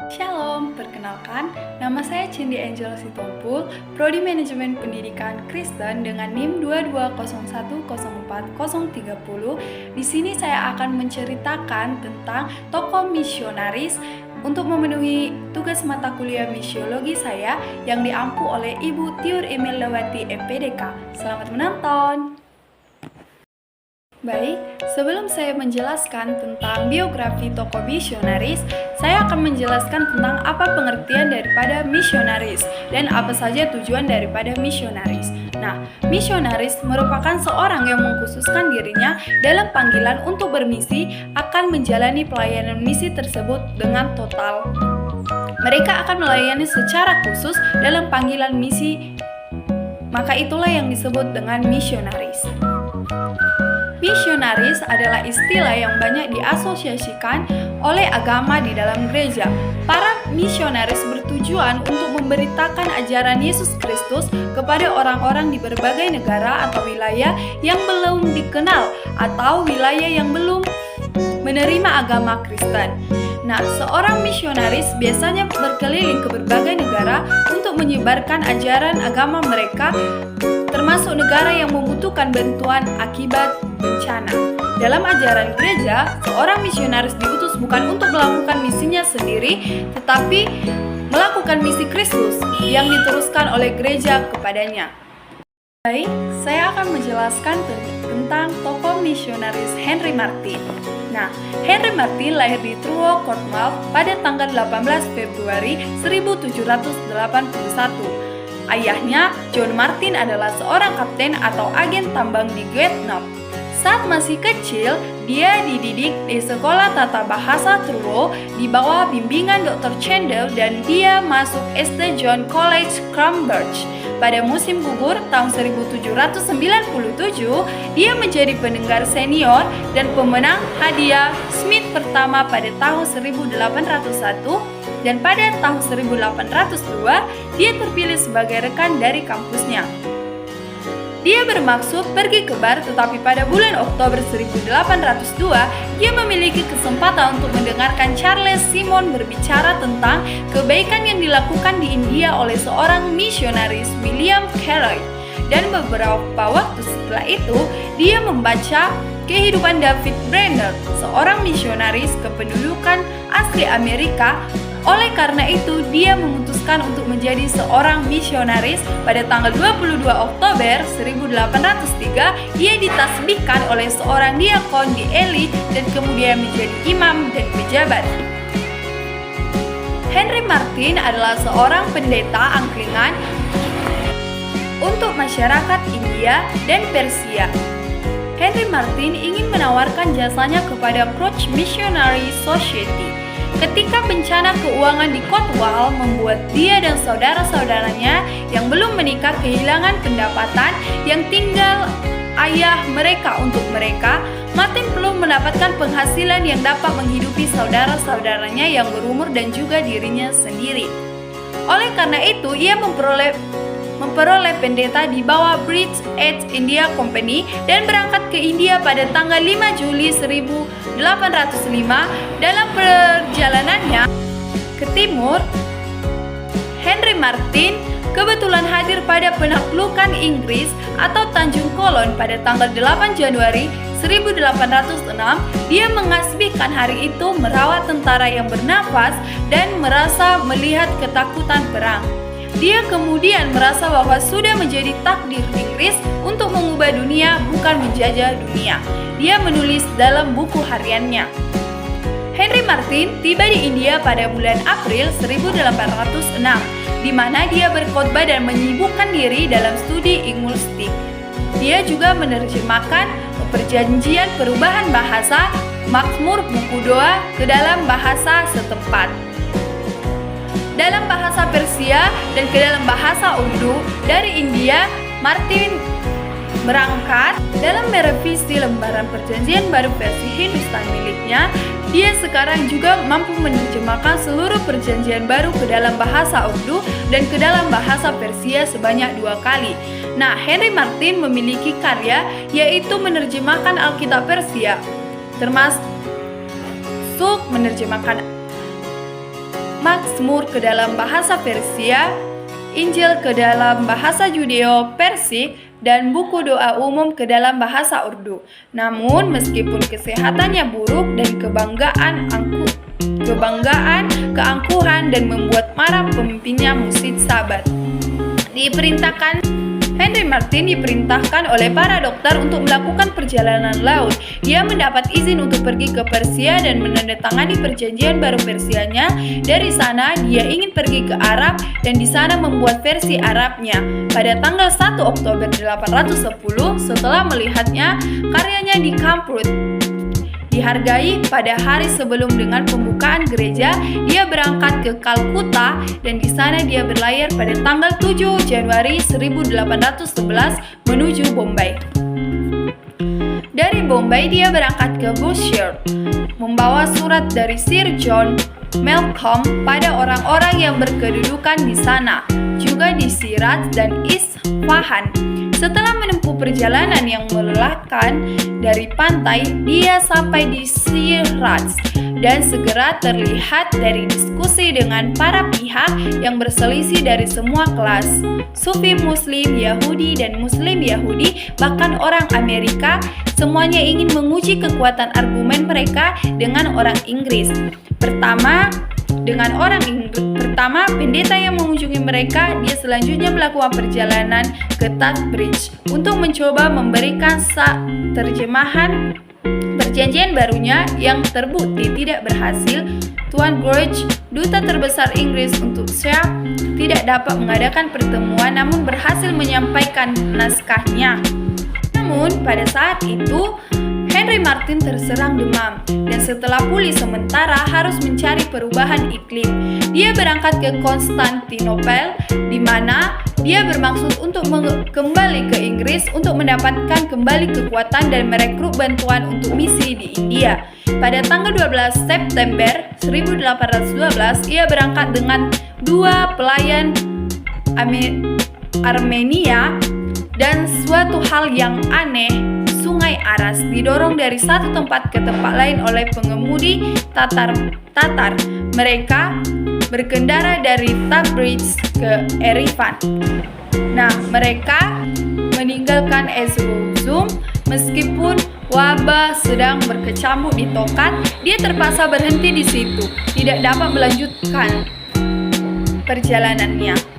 Shalom, perkenalkan, nama saya Cindy Angel Sitompul, Prodi Manajemen Pendidikan Kristen dengan NIM 220104030. Di sini saya akan menceritakan tentang tokoh misionaris untuk memenuhi tugas mata kuliah misiologi saya yang diampu oleh Ibu Tiur Emilawati MPDK. Selamat menonton! Baik, sebelum saya menjelaskan tentang biografi tokoh misionaris, saya akan menjelaskan tentang apa pengertian daripada misionaris dan apa saja tujuan daripada misionaris. Nah, misionaris merupakan seorang yang mengkhususkan dirinya dalam panggilan untuk bermisi akan menjalani pelayanan misi tersebut dengan total. Mereka akan melayani secara khusus dalam panggilan misi, maka itulah yang disebut dengan misionaris. Misionaris adalah istilah yang banyak diasosiasikan oleh agama di dalam gereja. Para misionaris bertujuan untuk memberitakan ajaran Yesus Kristus kepada orang-orang di berbagai negara atau wilayah yang belum dikenal atau wilayah yang belum menerima agama Kristen. Nah, seorang misionaris biasanya berkeliling ke berbagai negara untuk menyebarkan ajaran agama mereka, termasuk negara yang membutuhkan bantuan akibat bencana. Dalam ajaran gereja, seorang misionaris diutus bukan untuk melakukan misinya sendiri, tetapi melakukan misi Kristus yang diteruskan oleh gereja kepadanya. Baik, saya akan menjelaskan tentang tokoh misionaris Henry Martyn. Nah, Henry Martyn lahir di Truro, Cornwall pada tanggal 18 Februari 1781. Ayahnya, John Martyn, adalah seorang kapten atau agen tambang di Great North. Saat masih kecil, dia dididik di sekolah tata bahasa Truro di bawah bimbingan Dr. Chandler dan dia masuk SD John College, Cambridge. Pada musim gugur tahun 1797, dia menjadi pendengar senior dan pemenang hadiah Smith pertama pada tahun 1801. Dan pada tahun 1802, dia terpilih sebagai rekan dari kampusnya. Dia bermaksud pergi ke bar, tetapi pada bulan Oktober 1802, dia memiliki kesempatan untuk mendengarkan Charles Simeon berbicara tentang kebaikan yang dilakukan di India oleh seorang misionaris, William Carey. Dan beberapa waktu setelah itu, dia membaca kehidupan David Brainerd, seorang misionaris kependudukan asli Amerika. Oleh karena itu, dia memutuskan untuk menjadi seorang misionaris. Pada tanggal 22 Oktober 1803, ia ditasbihkan oleh seorang diakon di Ely dan kemudian menjadi imam dan pejabat. Henry Martyn adalah seorang pendeta Anglikan untuk masyarakat India dan Persia. Henry Martyn ingin menawarkan jasanya kepada Crouch Missionary Society. Ketika bencana keuangan di Cornwall membuat dia dan saudara-saudaranya yang belum menikah kehilangan pendapatan yang tinggal ayah mereka untuk mereka, Martyn perlu mendapatkan penghasilan yang dapat menghidupi saudara-saudaranya yang berumur dan juga dirinya sendiri. Oleh karena itu, ia memperoleh pendeta di bawah British East India Company dan berangkat ke India pada tanggal 5 Juli 1805. Dalam perjalanannya ke timur, Henry Martyn kebetulan hadir pada penaklukan Inggris atau Tanjung Kolon pada tanggal 8 Januari 1806. Dia mengasbihkan hari itu merawat tentara yang bernafas dan merasa melihat ketakutan perang. Dia kemudian merasa bahwa sudah menjadi takdir Inggris untuk mengubah dunia, bukan menjajah dunia. Dia menulis dalam buku hariannya. Henry Martyn tiba di India pada bulan April 1806, di mana dia berkhotbah dan menyibukkan diri dalam studi linguistik. Dia juga menerjemahkan perjanjian perubahan bahasa, Mazmur, buku doa ke dalam bahasa setempat, dalam bahasa Persia dan ke dalam bahasa Urdu. Dari India, Martyn berangkat dalam merevisi lembaran perjanjian baru versi Hindustan miliknya. Dia sekarang juga mampu menerjemahkan seluruh perjanjian baru ke dalam bahasa Urdu dan ke dalam bahasa Persia sebanyak 2 kali. Nah, Henry Martyn memiliki karya yaitu menerjemahkan Alkitab Persia, termasuk menerjemahkan Mazmur ke dalam bahasa Persia, Injil ke dalam bahasa Judeo-Persik, dan buku doa umum ke dalam bahasa Urdu. Namun meskipun kesehatannya buruk dan keangkuhan dan membuat marah pemimpinnya Musid Sabat, Henry Martin diperintahkan oleh para dokter untuk melakukan perjalanan laut. Dia mendapat izin untuk pergi ke Persia dan menandatangani perjanjian baru Persianya. Dari sana, dia ingin pergi ke Arab dan di sana membuat versi Arabnya. Pada tanggal 1 Oktober 810, setelah melihatnya, karyanya di Cambridge dihargai pada hari sebelum dengan pembukaan gereja. Dia berangkat ke Kalkuta dan di sana dia berlayar pada tanggal 7 Januari 1811 menuju Bombay. Dari Bombay dia berangkat ke Bushire, membawa surat dari Sir John Malcolm pada orang-orang yang berkedudukan di sana, juga di Shiraz dan Isfahan. Setelah menempuh perjalanan yang melelahkan dari pantai, dia sampai di Shiraz dan segera terlihat dari diskusi dengan para pihak yang berselisih dari semua kelas, Sufi Muslim Yahudi dan Muslim Yahudi, bahkan orang Amerika, semuanya ingin menguji kekuatan argumen mereka dengan orang Inggris. Pertama, pendeta yang mengunjungi mereka, dia selanjutnya melakukan perjalanan ke Tabriz untuk mencoba memberikan terjemahan perjanjian barunya yang terbukti tidak berhasil. Tuan George, duta terbesar Inggris untuk Syam, tidak dapat mengadakan pertemuan namun berhasil menyampaikan naskahnya. Namun pada saat itu Henry Martin terserang demam dan setelah pulih sementara harus mencari perubahan iklim. Dia berangkat ke Konstantinopel di mana dia bermaksud untuk kembali ke Inggris untuk mendapatkan kembali kekuatan dan merekrut bantuan untuk misi di India. Pada tanggal 12 September 1812 ia berangkat dengan 2 pelayan Armenia dan suatu hal yang aneh, Sungai Aras didorong dari satu tempat ke tempat lain oleh pengemudi Tatar. Mereka berkendara dari Tabriz ke Erivan. Nah, mereka meninggalkan Erzurum meskipun wabah sedang berkecamuk di Tokat. Dia terpaksa berhenti di situ, tidak dapat melanjutkan perjalanannya.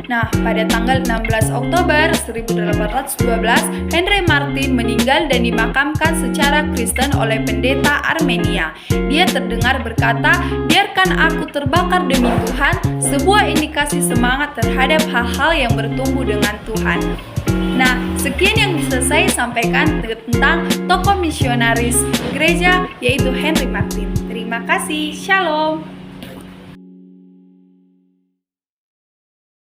Nah, pada tanggal 16 Oktober 1812, Henry Martin meninggal dan dimakamkan secara Kristen oleh pendeta Armenia. Dia terdengar berkata, "Biarkan aku terbakar demi Tuhan," sebuah indikasi semangat terhadap hal-hal yang bertumbuh dengan Tuhan. Nah, sekian yang bisa saya sampaikan tentang tokoh misionaris gereja yaitu Henry Martin. Terima kasih, Shalom.